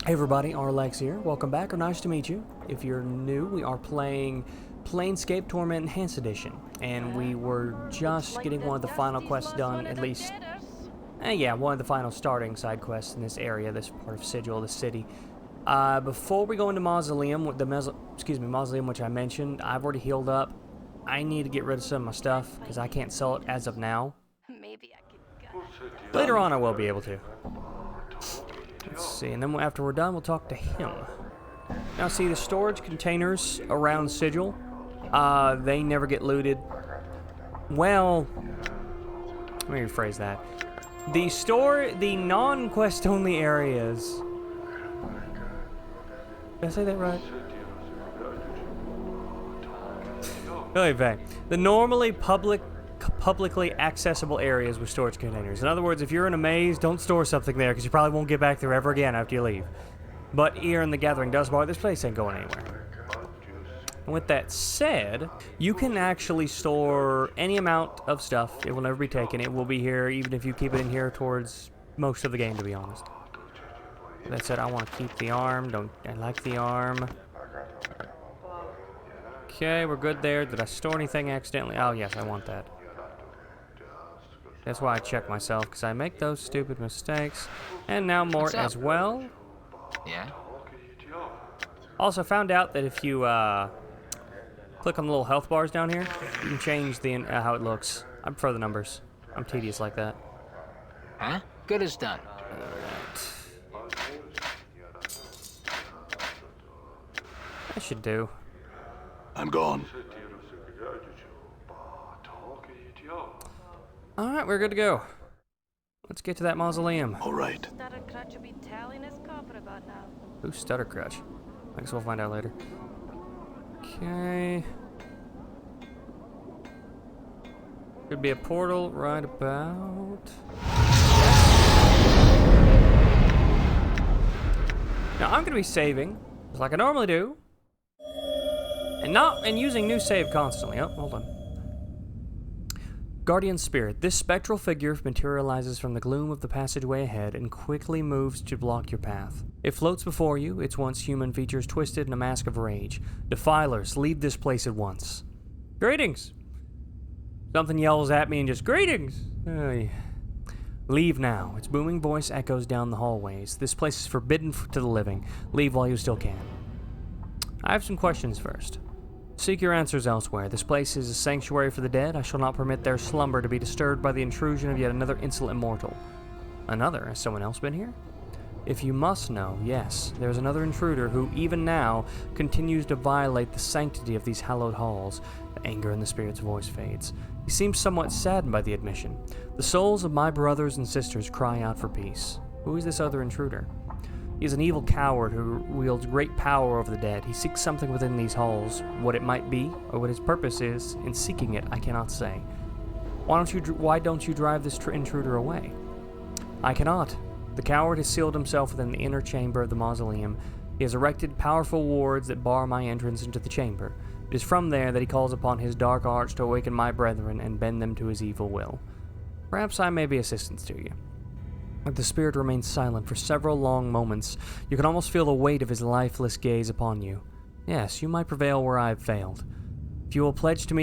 Hey everybody, Arlex here. Welcome back, or nice to meet you. If you're new, we are playing Planescape Torment Enhanced Edition, and we were just getting one of the final quests done, at least, yeah, one of the final starting side quests in this area, this part of Sigil, the city. Before we go into Mausoleum, Mausoleum, which I mentioned, I've already healed up. I need to get rid of some of my stuff, because I can't sell it as of now. Maybe I could. Later on, I will be able to. Let's see, and then after we're done, we'll talk to him. Now, see, the storage containers around Sigil, they never get looted. Well, let me rephrase that. The non-quest only areas. Did I say that right? Really vague. The normally publicly accessible areas with storage containers. In other words, if you're in a maze, don't store something there because you probably won't get back there ever again after you leave. But here in the Gathering Dust Bar, this place ain't going anywhere. And with that said, you can actually store any amount of stuff. It will never be taken. It will be here even if you keep it in here towards most of the game, to be honest. That said, I want to keep the arm. I like the arm. Okay, we're good there. Did I store anything accidentally? Oh, yes, I want that. That's why I check myself, because I make those stupid mistakes. And now more as well. Yeah? Also found out that if you click on the little health bars down here, you can change the how it looks. I prefer the numbers. I'm tedious like that. Huh? Good as done. That should do. I'm gone. Alright, we're good to go. Let's get to that mausoleum. All right. Who's Stuttercrutch? I guess we'll find out later. Okay. Could be a portal right about. Now I'm gonna be saving, just like I normally do. And using new save constantly. Oh, hold on. Guardian Spirit. This spectral figure materializes from the gloom of the passageway ahead and quickly moves to block your path. It floats before you, its once human features twisted in a mask of rage. Defilers, leave this place at once. Greetings! Something yells at me and just, greetings! Oh, yeah. Leave now. Its booming voice echoes down the hallways. This place is forbidden to the living. Leave while you still can. I have some questions first. Seek your answers elsewhere. This place is a sanctuary for the dead. I shall not permit their slumber to be disturbed by the intrusion of yet another insolent mortal. Another? Has someone else been here? If you must know, yes, there is another intruder who, even now, continues to violate the sanctity of these hallowed halls. The anger in the spirit's voice fades. He seems somewhat saddened by the admission. The souls of my brothers and sisters cry out for peace. Who is this other intruder? He is an evil coward who wields great power over the dead. He seeks something within these halls. What it might be, or what his purpose is in seeking it, I cannot say. Why don't you drive this intruder away? I cannot. The coward has sealed himself within the inner chamber of the mausoleum. He has erected powerful wards that bar my entrance into the chamber. It is from there that he calls upon his dark arts to awaken my brethren and bend them to his evil will. Perhaps I may be assistance to you. The spirit remains silent for several long moments. You can almost feel the weight of his lifeless gaze upon you. Yes, you might prevail where I have failed. If you will pledge to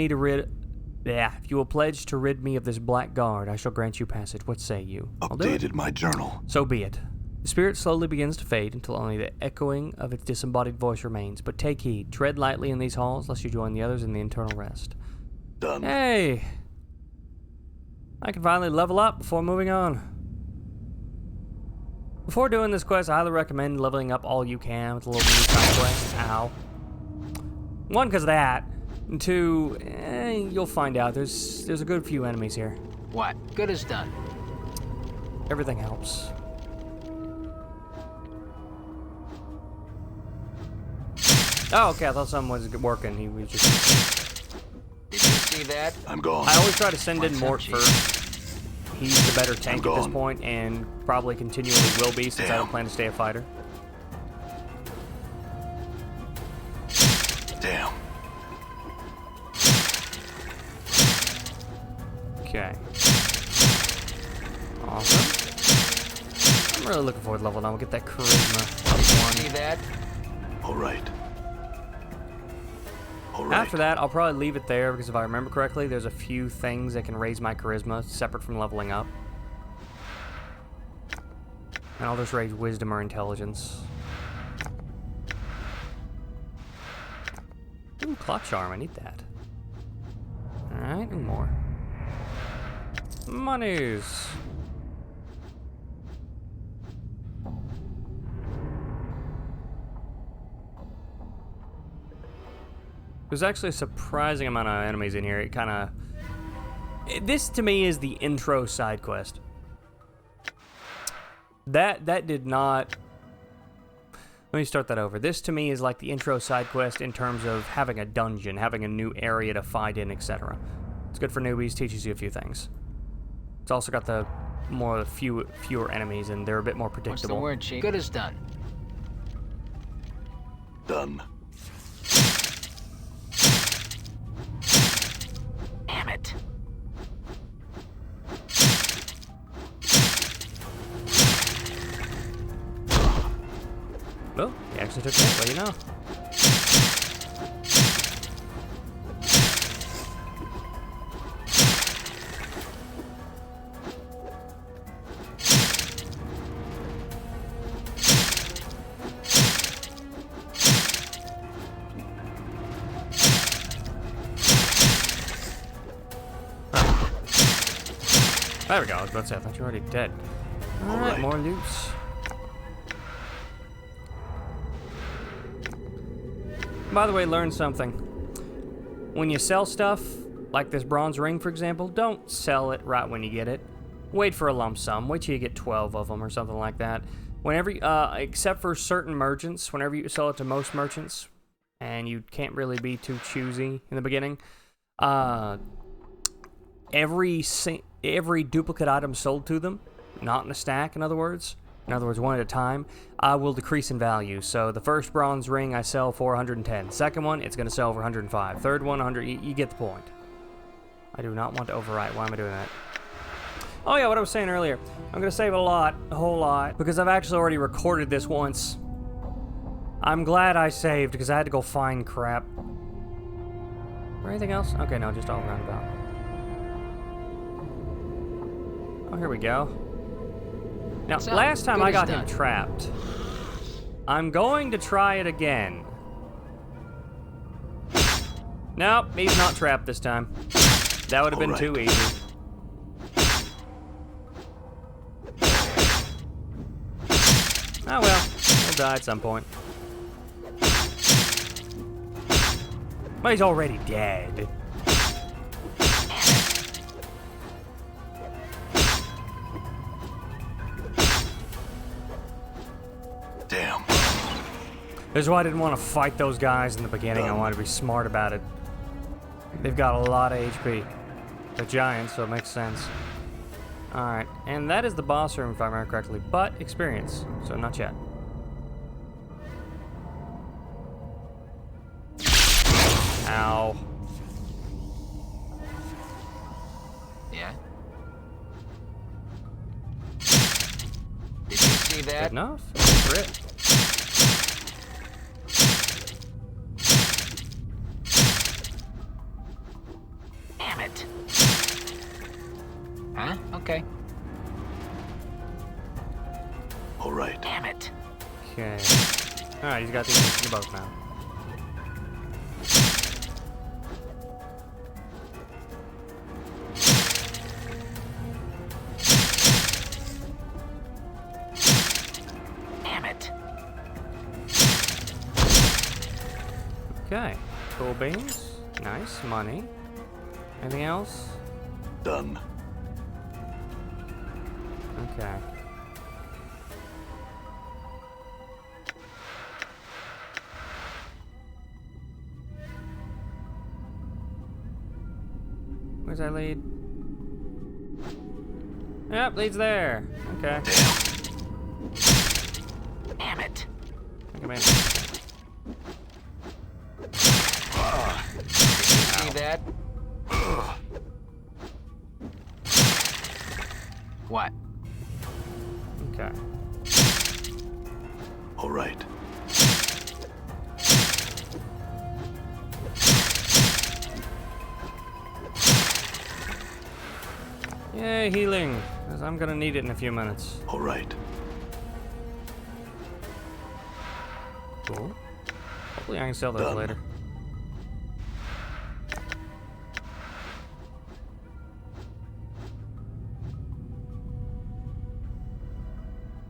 rid me of this blackguard, I shall grant you passage. What say you? Updated my journal. So be it. The spirit slowly begins to fade until only the echoing of its disembodied voice remains. But take heed. Tread lightly in these halls, lest you join the others in the internal rest. Done. Hey! I can finally level up before moving on. Before doing this quest, I highly recommend leveling up all you can with a little mini side quest. Ow. One, because of that. And two, you'll find out. There's a good few enemies here. What? Good as done. Everything helps. Oh, okay, I thought someone was working. He was just... Did you see that? I'm gone. I always try to send in Mort What's up, first. He's the better tank at this point, and probably continually will be since I don't plan to stay a fighter. Damn. Okay. Awesome. I'm really looking forward to level 9. We'll get that charisma up that? All right. All right. After that, I'll probably leave it there because if I remember correctly, there's a few things that can raise my charisma separate from leveling up. And I'll just raise wisdom or intelligence. Ooh, clock charm, I need that. Alright, and more. Monies! There's actually a surprising amount of enemies in here. It kind of... This, to me, is the intro side quest. That did not... Let me start that over. This, to me, is like the intro side quest in terms of having a dungeon, having a new area to fight in, etc. It's good for newbies, teaches you a few things. It's also got the fewer enemies, and they're a bit more What's the predictable. word, Chief? Good as done. Done. Damn it. Oh, he actually took it, well, you know. There we go, I was about to say, I thought you were already dead. Alright, right. more loose. By the way, learn something. When you sell stuff, like this bronze ring, for example, don't sell it right when you get it. Wait for a lump sum. Wait till you get 12 of them or something like that. Whenever, except for certain merchants, whenever you sell it to most merchants, and you can't really be too choosy in the beginning, every duplicate item sold to them, not in a stack, in other words, one at a time, will decrease in value. So the first bronze ring I sell for 110. Second one, it's going to sell for 105. Third one, 100. You get the point. I do not want to overwrite. Why am I doing that? Oh yeah, what I was saying earlier. I'm going to save a whole lot, because I've actually already recorded this once. I'm glad I saved, because I had to go find crap. Or anything else? Okay, no, just all roundabout. Oh, here we go. Now, So, last time good I as got him done. trapped. I'm going to try it again. Nope, he's not trapped this time. That would have been All too right. easy. Oh well, he'll die at some point. But he's already dead. Damn. This is why I didn't want to fight those guys in the beginning. I wanted to be smart about it. They've got a lot of HP. They're giants, so it makes sense. Alright, and that is the boss room if I remember correctly, but experience, so not yet. Ow. Yeah? Did you see Good that? enough? For it. Damn it. Huh? Okay. All right. Damn it. Okay. Alright, he's got these both now. Damn it. Okay. Cool beans. Nice. Money. Anything else? Done. Okay. Where's that lead? Yep, leads there. Okay. Damn it. Come in. Did you see that? What? Okay. All right. Yay, healing. Because I'm gonna need it in a few minutes. All right. Cool. Hopefully I can sell those Done. later.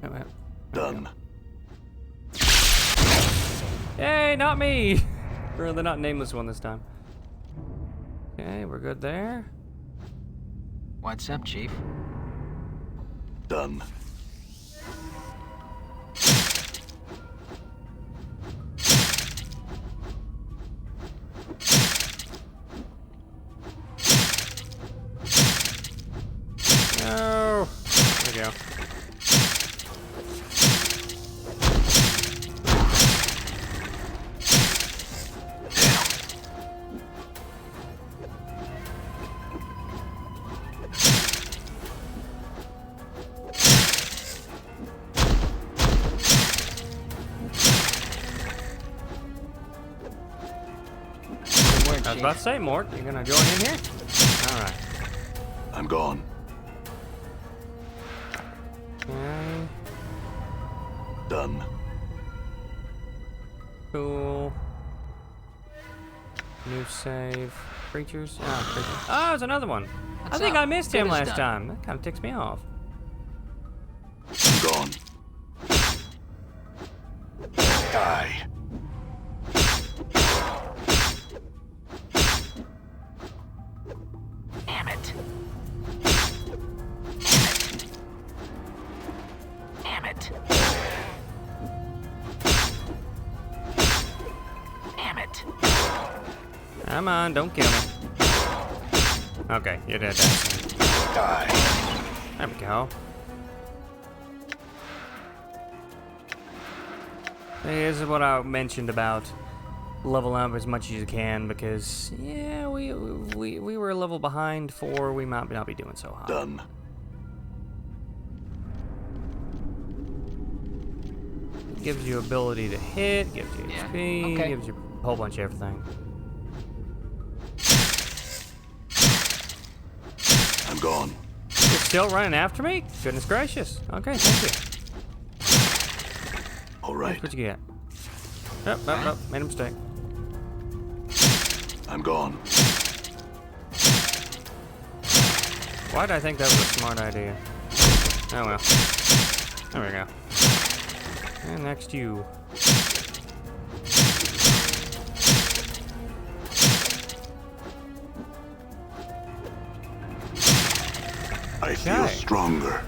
Oh, well. Done. Yay, not me! Or the not nameless one this time. Okay, we're good there. What's up, Chief? Done. No! There we go. I was about to say, Mort, you gonna join in here? Alright. I'm gone. Okay. Done. Cool. New save. Creatures? Ah, creatures. Oh, there's another one. What's I think up? I missed Get him us last done. time. That kind of ticks me off. I'm gone. Die. Damn it. Damn it. Damn it. Come on, don't kill me. Okay, you're dead. Die. There we go. This is what I mentioned about level up as much as you can because, yeah, we were a level behind 4. We might not be doing so hot. Done. Gives you ability to hit, gives you Yeah, HP, okay. gives you a whole bunch of everything. I'm gone. You're still running after me? Goodness gracious. Okay, thank you. All right. What you get? Oh, made a mistake. I'm gone. Why did I think that was a smart idea? Oh well. There we go. And next you. I feel Okay. stronger.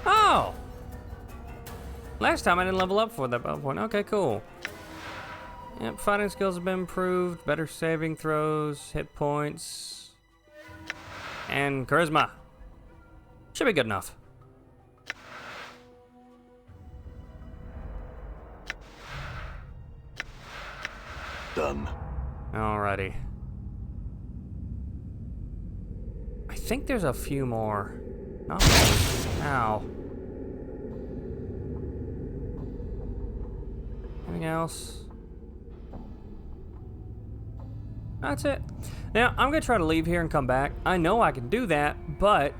Oh! Last time I didn't level up for that point. Okay, cool. Yep, fighting skills have been improved. Better saving throws, hit points, and charisma. Should be good enough. Done. Alrighty. I think there's a few more. Not many. Ow. Anything else? That's it. Now, I'm going to try to leave here and come back. I know I can do that, but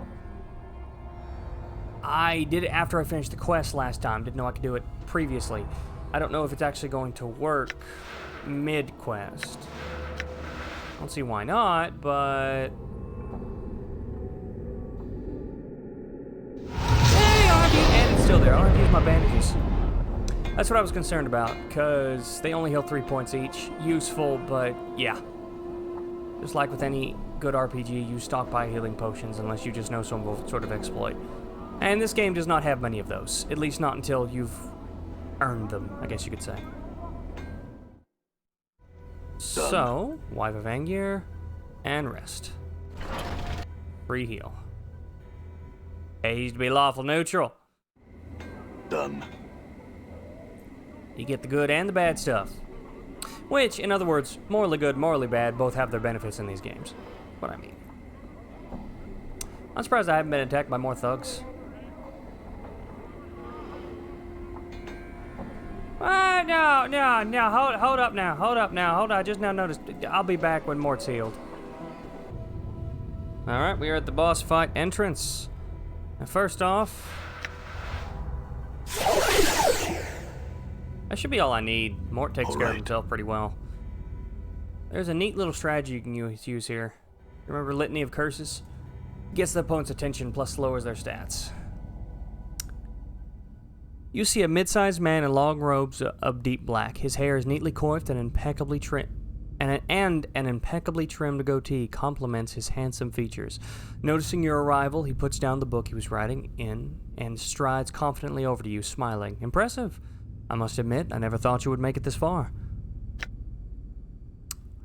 I did it after I finished the quest last time. Didn't know I could do it previously. I don't know if it's actually going to work mid-quest. I don't see why not, but... Hey, RP, and it's still there. I'll have to use my bandages. That's what I was concerned about, because they only heal 3 points each. Useful, but yeah. Just like with any good RPG, you stockpile healing potions unless you just know some sort of exploit. And this game does not have many of those. At least not until you've earned them, I guess you could say. So, Wife of Angier, and rest. Free heal. Pays to be lawful neutral. Done. You get the good and the bad stuff. Which, in other words, morally good, morally bad, both have their benefits in these games. What I mean. I'm surprised I haven't been attacked by more thugs. No, hold up now, hold on, I just now noticed, I'll be back when Mort's healed. Alright, we are at the boss fight entrance. Now first off, that should be all I need. Mort takes care of himself pretty well. There's a neat little strategy you can use here. Remember Litany of Curses? Gets the opponent's attention plus lowers their stats. You see a mid-sized man in long robes of deep black. His hair is neatly coiffed and impeccably trimmed. And an impeccably trimmed goatee complements his handsome features. Noticing your arrival, he puts down the book he was writing in and strides confidently over to you, smiling. Impressive. I must admit, I never thought you would make it this far.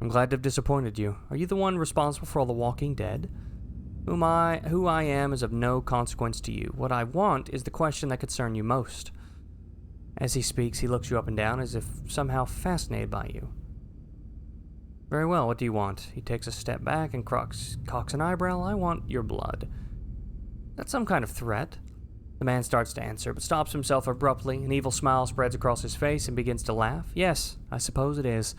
I'm glad to have disappointed you. Are you the one responsible for all the walking dead? Who I am is of no consequence to you. What I want is the question that concerns you most. As he speaks, he looks you up and down as if somehow fascinated by you. Very well, what do you want? He takes a step back and cocks an eyebrow. I want your blood. That's some kind of threat. The man starts to answer, but stops himself abruptly. An evil smile spreads across his face and begins to laugh. Yes, I suppose it is.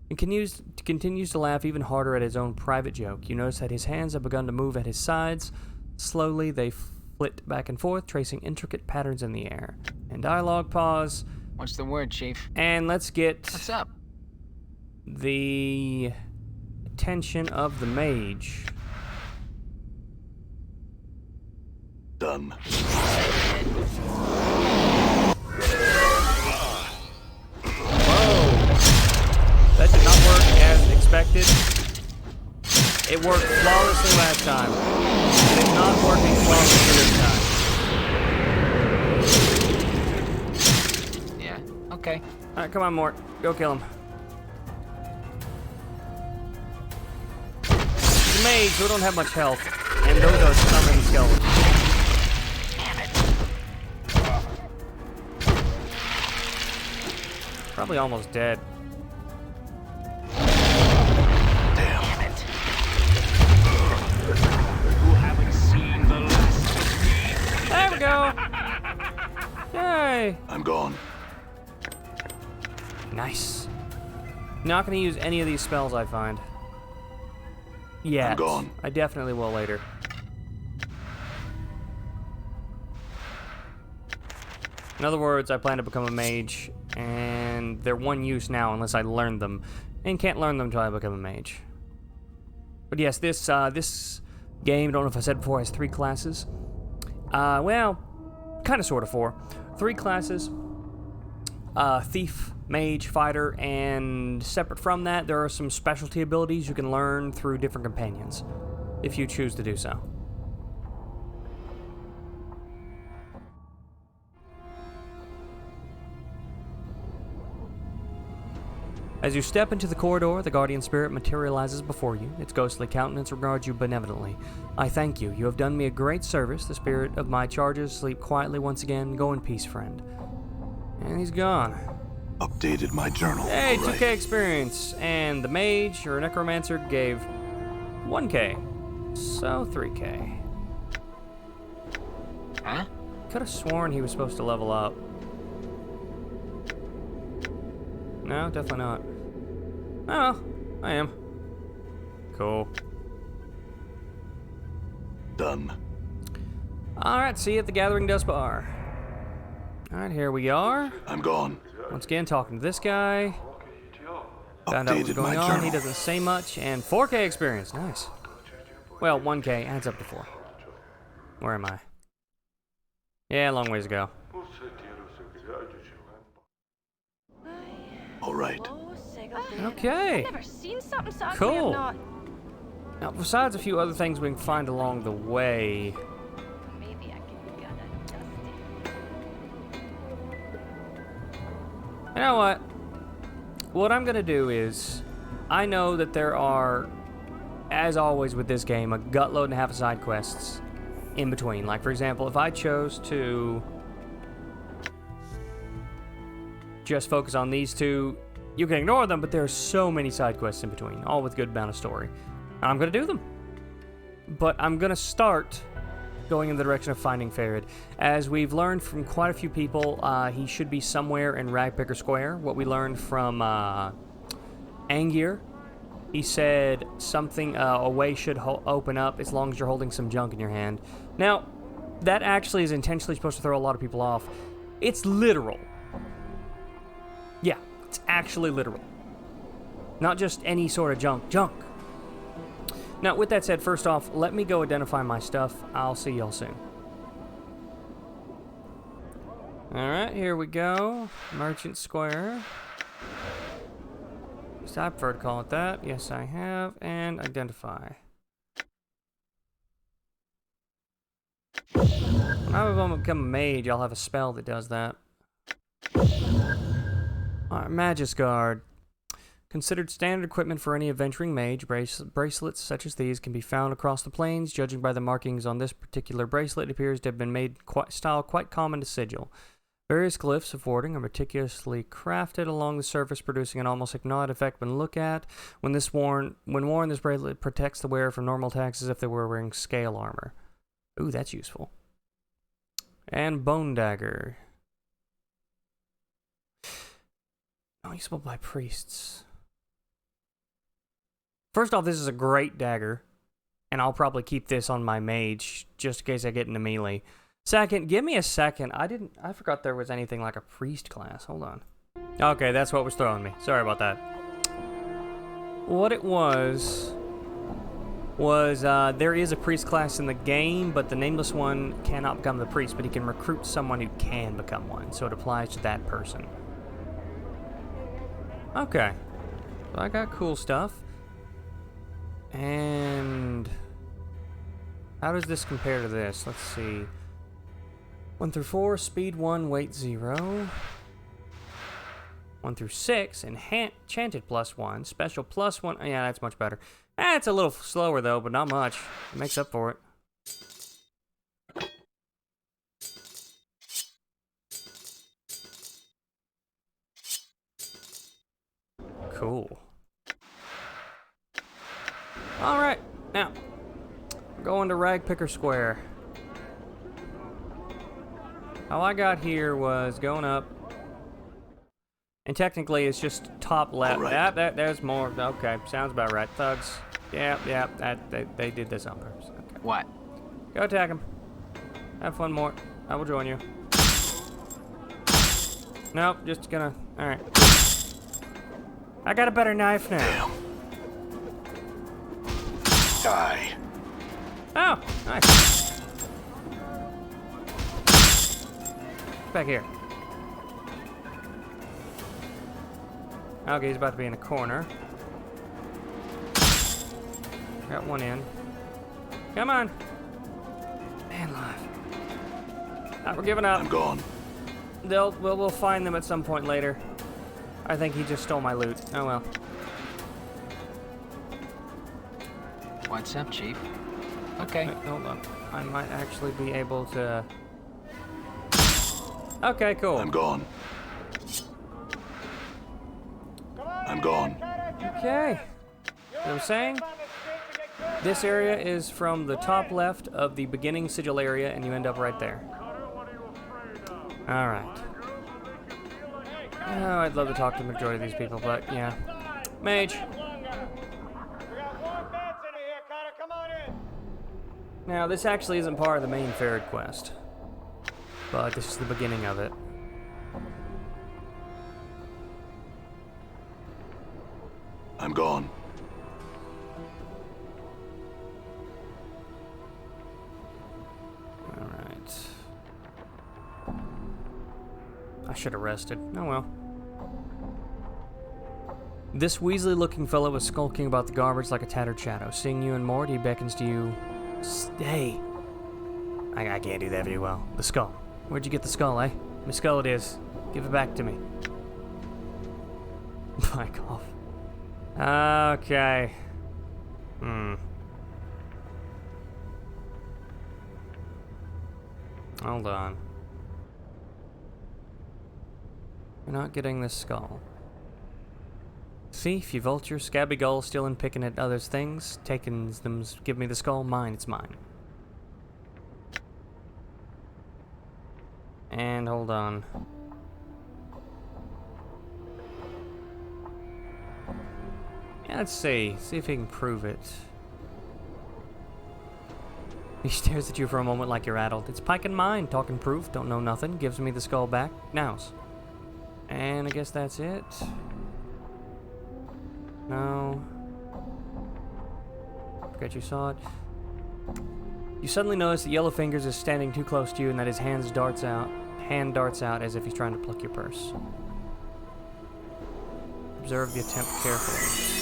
And continues to laugh even harder at his own private joke. You notice that his hands have begun to move at his sides. Slowly, they flit back and forth, tracing intricate patterns in the air. And dialogue pause. What's the word, Chief? And let's get... What's up? The attention of the mage. Done. Whoa! That did not work as expected. It worked flawlessly last time. It is not working flawlessly this time. Yeah, okay. Alright, come on, Mort. Go kill him. Mage who don't have much health, and those are summoned skeletons. Probably almost dead. Damn it. There we go! Yay! I'm gone. Nice. Not gonna use any of these spells I find. Yeah, I'm gone. I definitely will later. In other words, I plan to become a mage, and they're one use now unless I learn them, and can't learn them until I become a mage. But yes, this game, don't know if I said before, has 3 classes. Well, kind of, sort of 4. 3 classes. Thief, Mage, Fighter, and separate from that, there are some specialty abilities you can learn through different companions, if you choose to do so. As you step into the corridor, the guardian spirit materializes before you. Its ghostly countenance regards you benevolently. I thank you. You have done me a great service. The spirit of my charges sleep quietly once again. Go in peace, friend. And he's gone. Updated my journal. Hey, All right. 2K experience. And the mage, or necromancer, gave 1K. So 3K. Huh? Could have sworn he was supposed to level up. No, definitely not. Oh, well, I am. Cool. Done. Alright, see you at the Gathering Dust Bar. Alright, here we are. I'm gone. Once again, talking to this guy. Found out what's Updated my going on. journal. He doesn't say much. And 4K experience. Nice. Well, 1K adds up to 4. Where am I? Yeah, long ways to go. All right. Okay. I've never seen something so ugly. Cool. I've not. Now, besides a few other things we can find along the way, Maybe I can get a dusty. you know what? What I'm gonna do is, I know that there are, as always with this game, a gutload and a half of side quests in between. Like, for example, if I chose to just focus on these two, you can ignore them, but there are so many side quests in between, all with good amount of story. I'm gonna do them. But I'm gonna start going in the direction of finding Farid. As we've learned from quite a few people, he should be somewhere in Ragpicker Square. What we learned from Angier He said something, a way should open up as long as you're holding some junk in your hand. Now, that actually is intentionally supposed to throw a lot of people off. It's literal. Yeah, it's actually literal. Not just any sort of junk. Now, with that said, first off, let me go identify my stuff. I'll see y'all soon. Alright, here we go. Merchant Square. I prefer to call it that. Yes, I have. And identify. When I become a mage, I'll have a spell that does that. Alright, Magus Guard. Considered standard equipment for any adventuring mage, bracelets such as these can be found across the plains. Judging by the markings on this particular bracelet, it appears to have been made quite common to sigil. Various glyphs of warding are meticulously crafted along the surface, producing an almost hypnotic effect when looked at. When worn, this bracelet protects the wearer from normal attacks as if they were wearing scale armor. Ooh, that's useful. And Bone Dagger. Not usable by priests. First off, this is a great dagger, and I'll probably keep this on my mage just in case I get into melee. Second, give me a second. I forgot there was anything like a priest class. Hold on. Okay, that's what was throwing me. Sorry about that. What it was there is a priest class in the game, but the nameless one cannot become the priest, but he can recruit someone who can become one, so it applies to that person. Okay. So I got cool stuff. And how does this compare to this? Let's see. 1 through 4, speed 1, weight 0. 1 through 6, enchanted +1, special +1. Yeah, that's much better. It's a little slower though, but not much. It makes up for it. Cool. Alright, now, we're going to Ragpicker Square. How I got here was going up, and technically it's just top left. Right. There's more. Okay, sounds about right. Thugs. Yeah, they did this on purpose. Okay. What? Go attack him. Have fun more. I will join you. Nope, just gonna. Alright. I got a better knife now. Damn. Die. Oh, nice. Back here. Okay, he's about to be in a corner. Got one in. Come on. Man alive. We're giving up. I'm gone. We'll find them at some point later. I think he just stole my loot. Oh well. What's up, Chief? Okay. Wait, hold on. I might actually be able to... Okay, cool. I'm gone. I'm gone. Okay. What I'm saying? This area is from the top left of the beginning sigil area, and you end up right there. Alright. Oh, I'd love to talk to the majority of these people, but yeah. Mage. Now, this actually isn't part of the main Ferret quest, but this is the beginning of it. I'm gone. Alright. I should have rested. Oh well. This Weasley-looking fellow was skulking about the garbage like a tattered shadow. Seeing you and Mort, he beckons to you. Stay. I can't do that very well. The skull. Where'd you get the skull, eh? My skull it is. Give it back to me. Back off. Okay. Hold on. You're not getting this skull. Thief, you vulture, scabby gull, stealing, picking at others' things, taking them, give me the skull, mine, it's mine. And hold on. Yeah, let's see. See if he can prove it. He stares at you for a moment like you're addled. It's Pike and mine, talking proof, don't know nothing, gives me the skull back. Nows. And I guess that's it. No. Forget you saw it. You suddenly notice that Yellow Fingers is standing too close to you and that his hand darts out as if he's trying to pluck your purse. Observe the attempt carefully.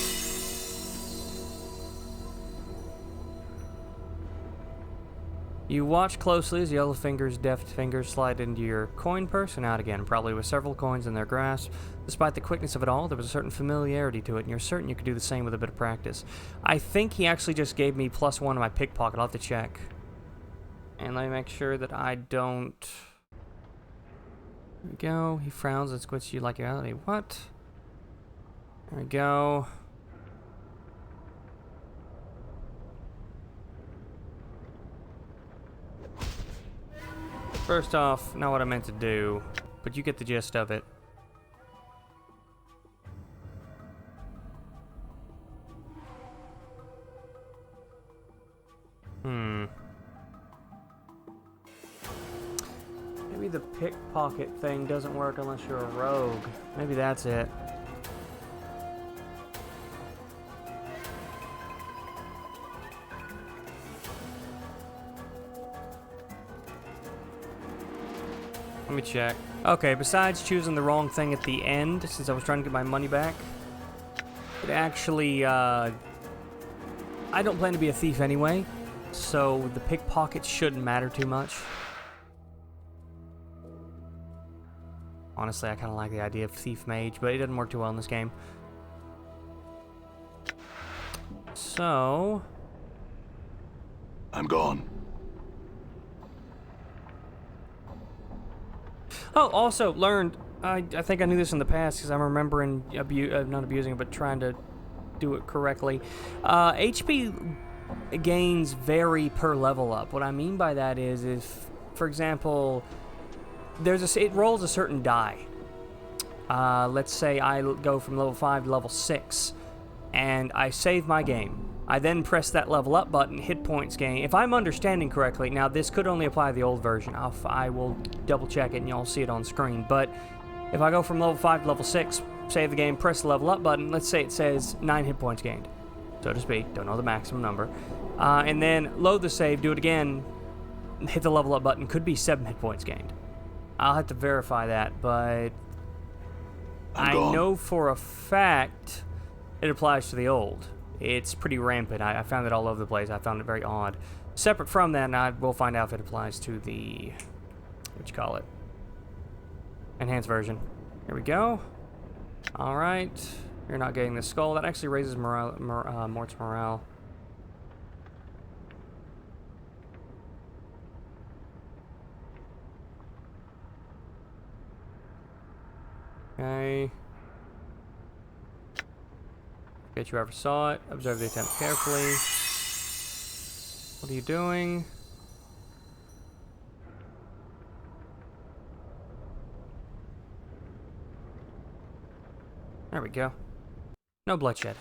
You watch closely as Yellow Finger's deft fingers slide into your coin purse and out again, probably with several coins in their grasp. Despite the quickness of it all, there was a certain familiarity to it, and you're certain you could do the same with a bit of practice. I think he actually just gave me +1 to my pickpocket. I'll have to check. And let me make sure that I don't... There we go. He frowns and squints you like you're out. What? There we go. First off, not what I meant to do, but you get the gist of it. Maybe the pickpocket thing doesn't work unless you're a rogue. Maybe that's it. Let me check. Okay, besides choosing the wrong thing at the end, since I was trying to get my money back, it actually, I don't plan to be a thief anyway, so the pickpocket shouldn't matter too much. Honestly, I kind of like the idea of thief mage, but it doesn't work too well in this game. So... I'm gone. Oh, also learned, I think I knew this in the past because I'm remembering not abusing it, but trying to do it correctly. HP gains vary per level up. What I mean by that is if, for example, it rolls a certain die. Let's say I go from level 5 to level 6, and I save my game. I then press that level up button, hit points gain. If I'm understanding correctly, now this could only apply to the old version. I will double check it and you'll see it on screen. But if I go from level 5 to level 6, save the game, press the level up button, let's say it says 9 hit points gained, so to speak. Don't know the maximum number. And then load the save, do it again, hit the level up button, could be 7 hit points gained. I'll have to verify that, but I know for a fact it applies to the old. It's pretty rampant. I found it all over the place. I found it very odd. Separate from that, I will find out if it applies to the... enhanced version. Here we go. Alright. You're not getting the skull. That actually raises Mort's morale. Okay. Bet you ever saw it. Observe the attempt carefully. What are you doing? There we go. No bloodshed.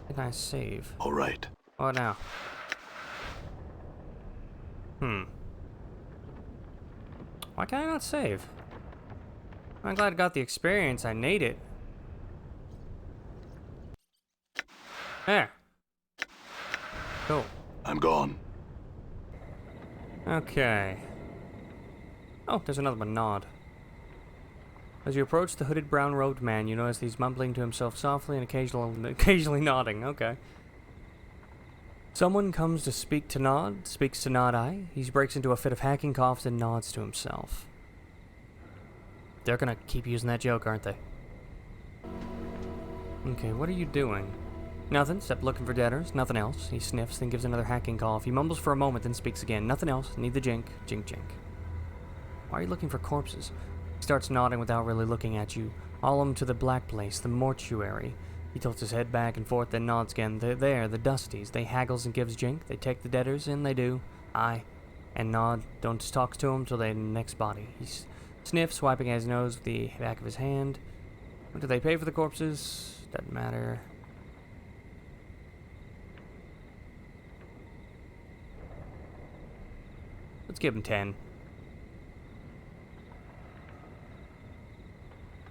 A nice save. All right. What now? Why can I not save? I'm glad I got the experience. I need it. There. Cool. I'm gone. Okay. Oh, there's another one. Nod. As you approach the hooded brown-robed man, you notice he's mumbling to himself softly and occasionally nodding. Okay. Someone comes to speaks to Nod. He breaks into a fit of hacking coughs and nods to himself. They're gonna keep using that joke, aren't they? Okay, what are you doing? Nothing, except looking for debtors. Nothing else. He sniffs, then gives another hacking cough. He mumbles for a moment, then speaks again. Nothing else. Need the jink. Jink, jink. Why are you looking for corpses? He starts nodding without really looking at you. All of them to the black place, the mortuary. He tilts his head back and forth, then nods again. They're there, the dusties. They haggles and gives jink. They take the debtors, and they do. Aye. And Nod don't talk to him till they're in the next body. He sniffs, wiping at his nose with the back of his hand. What do they pay for the corpses? Doesn't matter. Let's give him 10.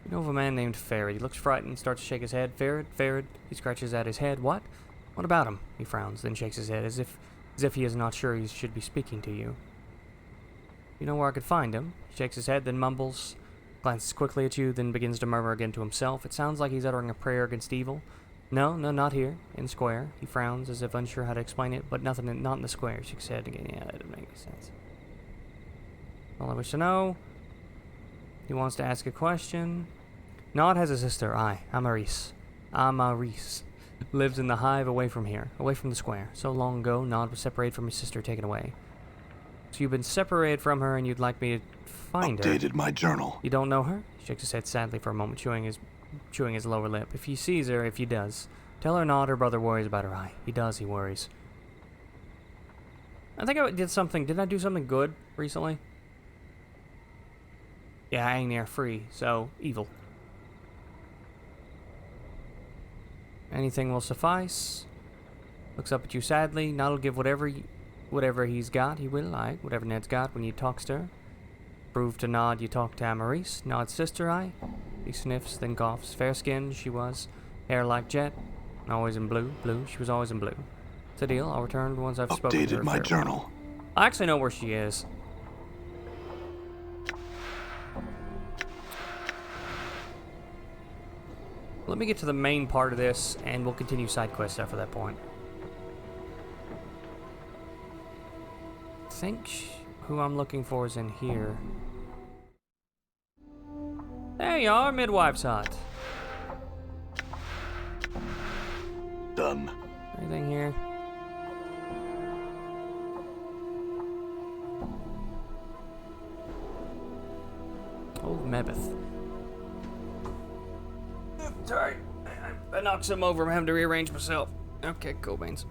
You know of a man named Farad. He looks frightened, starts to shake his head. Farad. He scratches at his head. What? What about him? He frowns, then shakes his head as if he is not sure he should be speaking to you. You know where I could find him? He shakes his head, then mumbles, glances quickly at you, then begins to murmur again to himself. It sounds like he's uttering a prayer against evil. No, not here. In the square. He frowns as if unsure how to explain it, but not in the square. She said again. Yeah, that doesn't make any sense. All I wish to know. He wants to ask a question. Nod has a sister. Amaris. Lives in the hive away from here. Away from the square. So long ago, Nod was separated from his sister, taken away. So you've been separated from her and you'd like me to find her. Updated my journal. You don't know her? He shakes his head sadly for a moment, chewing his lower lip. If he sees her, if he does, tell her Nod, her brother worries about her. He does, he worries. I think I did something. Did I do something good recently? Yeah, hang there, free, so evil. Anything will suffice. Looks up at you sadly. Nod'll give whatever he's got, he will, whatever Ned's got when you talks to her. Prove to Nod you talk to Amaris. Nod's sister, He sniffs, then coughs. Fair-skinned, she was. Hair like jet. Always in blue. She was always in blue. It's a deal. I'll return once I've spoken to her. Updated my journal. I actually know where she is. Let me get to the main part of this, and we'll continue side quests after that point. I think who I'm looking for is in here. There you are, midwife's hut. Done. Anything here? Old Mebeth. Sorry, I knocked some over. I'm having to rearrange myself. Okay, cool beans.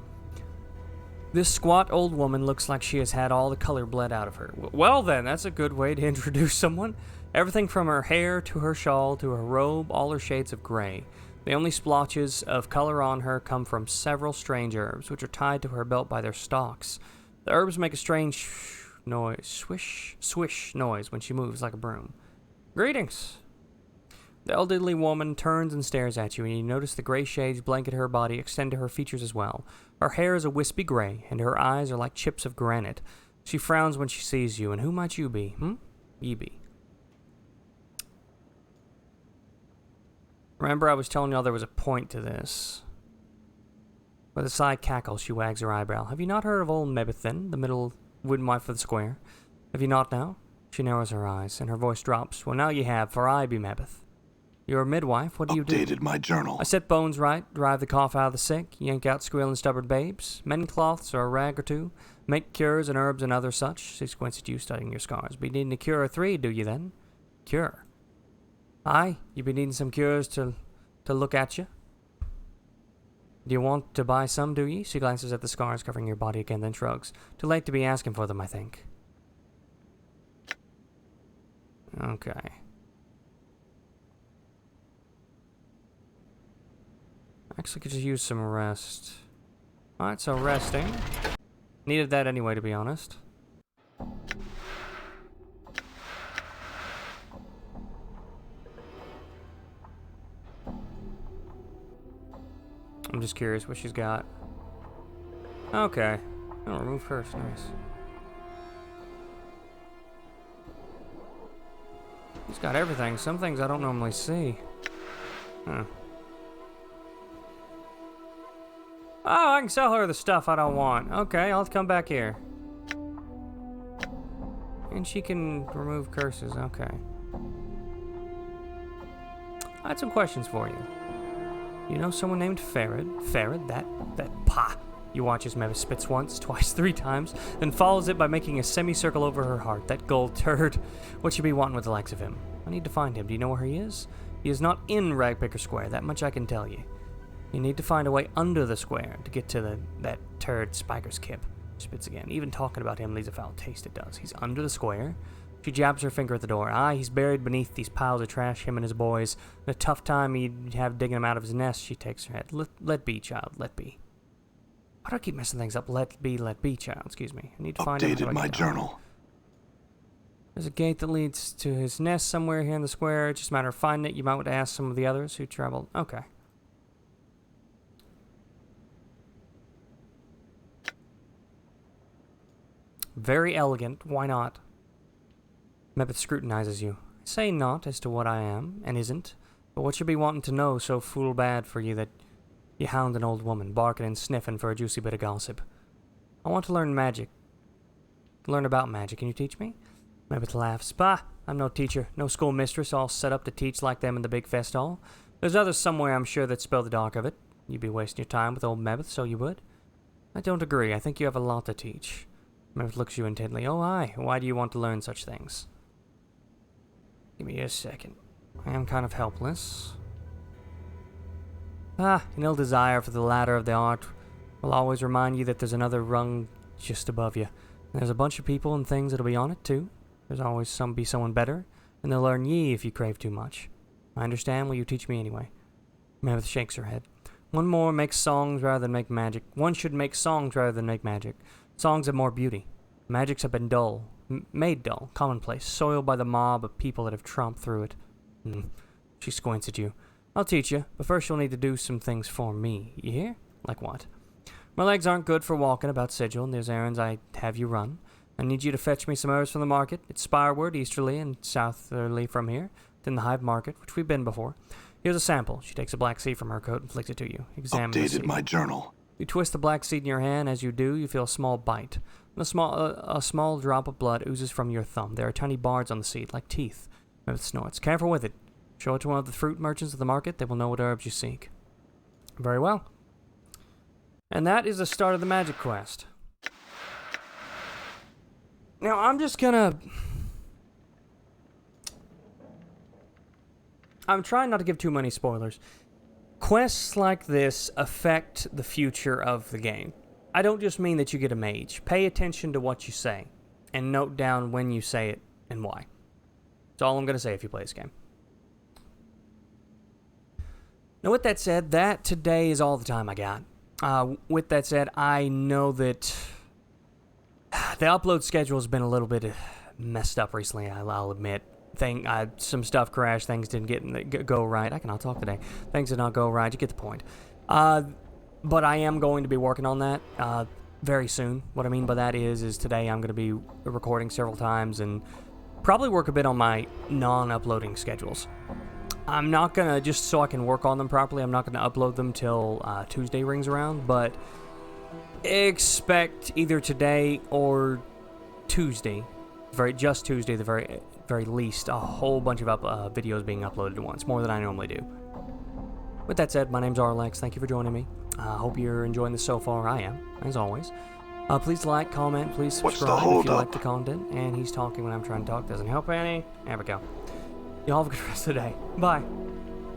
This squat old woman looks like she has had all the color bled out of her. Well then, that's a good way to introduce someone. Everything from her hair to her shawl to her robe, all are shades of gray. The only splotches of color on her come from several strange herbs, which are tied to her belt by their stalks. The herbs make a strange swish noise when she moves like a broom. Greetings. The elderly woman turns and stares at you, and you notice the gray shades blanket her body extend to her features as well. Her hair is a wispy gray, and her eyes are like chips of granite. She frowns when she sees you, and who might you be, Ye be. Remember I was telling y'all there was a point to this. With a side cackle, she wags her eyebrow. Have you not heard of old Mebeth, then, the middle wooden wife of the square? Have you not now? She narrows her eyes, and her voice drops. Well, now you have, for I be Mebeth. You're a midwife. What do you do? Updated my journal. I set bones right, drive the cough out of the sick, yank out squealing stubborn babes, mend cloths or a rag or two, make cures and herbs and other such. She squints at you, studying your scars. Be needing a cure or three, do you then? Cure? Aye, you be needing some cures to look at you. Do you want to buy some, do ye? She glances at the scars covering your body again, then shrugs. Too late to be asking for them, I think. Okay. Actually, could just use some rest. Alright, so resting. Needed that anyway, to be honest. I'm just curious what she's got. Okay. Oh, remove first. Nice. She's got everything. Some things I don't normally see. Huh. Oh, I can sell her the stuff I don't want. Okay, I'll come back here. And she can remove curses. Okay. I had some questions for you. You know someone named Farad? Farad? That pah. You watch as Mebeth spits once, twice, 3 times, then follows it by making a semicircle over her heart. That gold turd. What you be wanting with the likes of him? I need to find him. Do you know where he is? He is not in Ragpicker Square. That much I can tell you. You need to find a way under the square to get to that turd Spiker's Kip. Spits again. Even talking about him leaves a foul taste, it does. He's under the square. She jabs her finger at the door. Aye, he's buried beneath these piles of trash, him and his boys. The tough time he'd have digging him out of his nest, she takes her head. Let be, child, let be. Why do I keep messing things up? Let be, child. Excuse me. I need to find out. Updated my journal. There's a gate that leads to his nest somewhere here in the square. It's just a matter of finding it. You might want to ask some of the others who traveled. Okay. Very elegant. Why not? Mebeth scrutinizes you. I say not as to what I am and isn't, but what you be wanting to know so fool bad for you that you hound an old woman, barking and sniffing for a juicy bit of gossip. I want to learn magic. Learn about magic. Can you teach me? Mebeth laughs. Bah! I'm no teacher, no school mistress, all set up to teach like them in the big fest hall. There's others somewhere, I'm sure, that spell the dark of it. You'd be wasting your time with old Mebeth, so you would. I don't agree. I think you have a lot to teach. Mebeth looks at you intently. Oh, aye. Why do you want to learn such things? Give me a second. I am kind of helpless. An ill desire for the ladder of the art will always remind you that there's another rung just above you. And there's a bunch of people and things that'll be on it, too. There's always someone better, and they'll learn ye if you crave too much. I understand. Will you teach me anyway? Mebeth shakes her head. One more makes songs rather than make magic. One should make songs rather than make magic. Songs have more beauty. Magics have been dull. Made dull. Commonplace. Soiled by the mob of people that have tromped through it. She squints at you. I'll teach you, but first you'll need to do some things for me. You hear? Like what? My legs aren't good for walking about Sigil, and there's errands I have you run. I need you to fetch me some herbs from the market. It's spireward, easterly, and southerly from here. It's in the Hive Market, which we've been before. Here's a sample. She takes a black seed from her coat and flicks it to you. Examine the seed. Updated my journal. You twist the black seed in your hand. As you do, you feel a small bite. And a small drop of blood oozes from your thumb. There are tiny barbs on the seed, like teeth. Mebeth snorts. Careful with it. Show it to one of the fruit merchants of the market. They will know what herbs you seek. Very well. And that is the start of the magic quest. Now, I'm trying not to give too many spoilers. Quests like this affect the future of the game. I don't just mean that you get a mage. Pay attention to what you say, and note down when you say it and why. That's all I'm going to say if you play this game. Now, with that said, that today is all the time I got. With that said, I know that the upload schedule has been a little bit messed up recently, I'll admit. Some stuff crashed, things didn't go right. I cannot talk today. Things did not go right, you get the point. But I am going to be working on that very soon. What I mean by that is today I'm going to be recording several times and probably work a bit on my non-uploading schedules. I'm not going to, just so I can work on them properly, I'm not going to upload them till Tuesday rings around, but expect either today or Tuesday, just Tuesday, the very least, a whole bunch of videos being uploaded at once, more than I normally do. With that said, my name's Arlex. Thank you for joining me. I hope you're enjoying this so far. I am, as always. Please like, comment, please subscribe if you like the content. And he's talking when I'm trying to talk. Doesn't help any. There we go. Y'all have a good rest of the day. Bye.